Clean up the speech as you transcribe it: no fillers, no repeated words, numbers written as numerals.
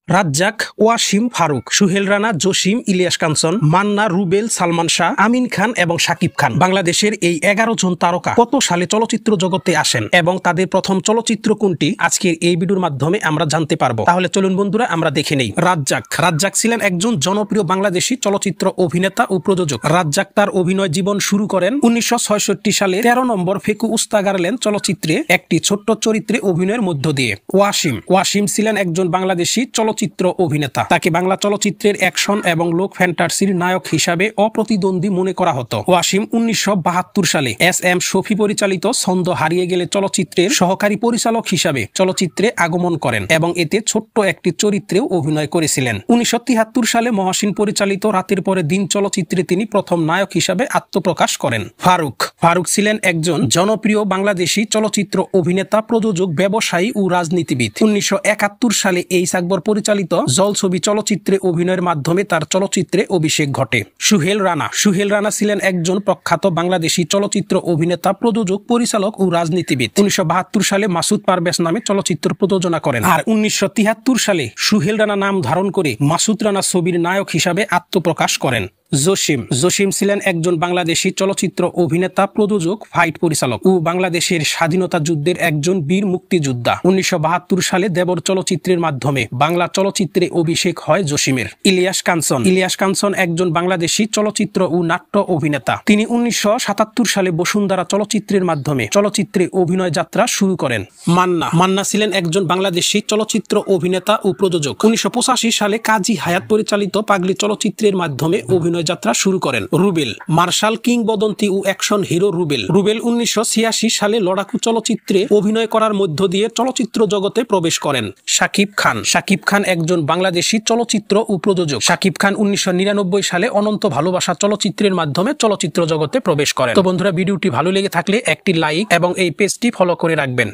রাজ্জাক, ওয়াসিম ফারুক, সুহেল রানা, জসিম, ইলিয়াস কাঞ্চন, মান্না, রুবেল, সালমান শাহ, আমিন খান এবং শাকিব খান বাংলাদেশের এই 11 জন তারকা কত সালে চলচ্চিত্র জগতে আসেন এবং তাদের প্রথম চলচ্চিত্র কোনটি আজকের এই ভিডিওর মাধ্যমে আমরা জানতে পারবো। তাহলে চলুন বন্ধুরা আমরা দেখে নেই। রাজ্জাক ছিলেন একজন জনপ্রিয় বাংলাদেশী চলচ্চিত্র অভিনেতা ও প্রযোজক। রাজ্জাক তার অভিনয় জীবন শুরু করেন 1966 সালে 13 নম্বর ফেকু উস্তাগারল্যান্ড চলচ্চিত্রে একটি ছোট্ট চরিত্রে অভিনয়ের মধ্য দিয়ে। ওয়াসিম ছিলেন একজন বাংলাদেশী চলচ্চিত্র অভিনেতা। তাকে বাংলা চলচ্চিত্রের অ্যাকশন এবং লোক ফ্যান্টাসির নায়ক হিসাবে অপ্রতিদ্বন্দ্বী মনে করা হতো। ওয়াসিম 1972 সালে এস.এম. শফি পরিচালিত ছন্দ হারিয়ে গেলে চলচ্চিত্রের সহকারী পরিচালক হিসাবে চলচ্চিত্রে আগমন করেন এবং এতে ছোট্ট একটি চরিত্রেও অভিনয় করেছিলেন। 1973 সালে মহসিন পরিচালিত রাতের পরে দিন চলচ্চিত্রে তিনি প্রথম নায়ক হিসাবে আত্মপ্রকাশ করেন। ফারুক ছিলেন একজন জনপ্রিয় বাংলাদেশী চলচ্চিত্র অভিনেতা, প্রযোজক, ব্যবসায়ী ও রাজনীতিবিদ। 1971 সালে এইচ আকবর পরিচালিত জলছবি চলচ্চিত্রে অভিনয়ের মাধ্যমে তার চলচ্চিত্রে অভিষেক ঘটে। সুহেল রানা ছিলেন একজন প্রখ্যাত বাংলাদেশী চলচ্চিত্র অভিনেতা, প্রযোজক, পরিচালক ও রাজনীতিবিদ। 1972 সালে মাসুদ পারভেজ নামে চলচ্চিত্র প্রযোজনা করেন। আর 1973 সালে সুহেল রানা নাম ধারণ করে মাসুদ রানা ছবির নায়ক হিসাবে আত্মপ্রকাশ করেন। জসিম ছিলেন একজন বাংলাদেশী চলচ্চিত্র অভিনেতা, প্রযোজক, ফাইট পরিচালক ও বাংলাদেশের স্বাধীনতা যুদ্ধের একজন বীর মুক্তিযোদ্ধা। 1972 সালে দেবর চলচ্চিত্রের মাধ্যমে বাংলা চলচ্চিত্রে অভিষেক হয় জসিমের। ইলিয়াস কাঞ্চন একজন বাংলাদেশী চলচ্চিত্র ও নাট্য অভিনেতা। তিনি 1977 সালে বসুন্ধরা চলচ্চিত্রের মাধ্যমে চলচ্চিত্রে অভিনয় যাত্রা শুরু করেন। মান্না ছিলেন একজন বাংলাদেশী চলচ্চিত্র অভিনেতা ও প্রযোজক। 1985 সালে কাজী হায়াত পরিচালিত পাগলি চলচ্চিত্রের মাধ্যমে অভিনয় যাত্রা শুরু করেন। রুবেল, মার্শাল কিংবদন্তি ও অ্যাকশন হিরো রুবেল 1986 সালে লড়াকু চলচ্চিত্রে অভিনয় করার মধ্য দিয়ে চলচ্চিত্র জগতে প্রবেশ করেন। শাকিব খান একজন বাংলাদেশী চলচ্চিত্র ও প্রযোজক। শাকিব খান 1999 সালে অনন্ত ভালোবাসা চলচ্চিত্রের মাধ্যমে চলচ্চিত্র জগতে প্রবেশ করেন। তো বন্ধুরা, ভিডিওটি ভালো লেগে থাকলে একটি লাইক এবং এই পেজটি ফলো করে রাখবেন।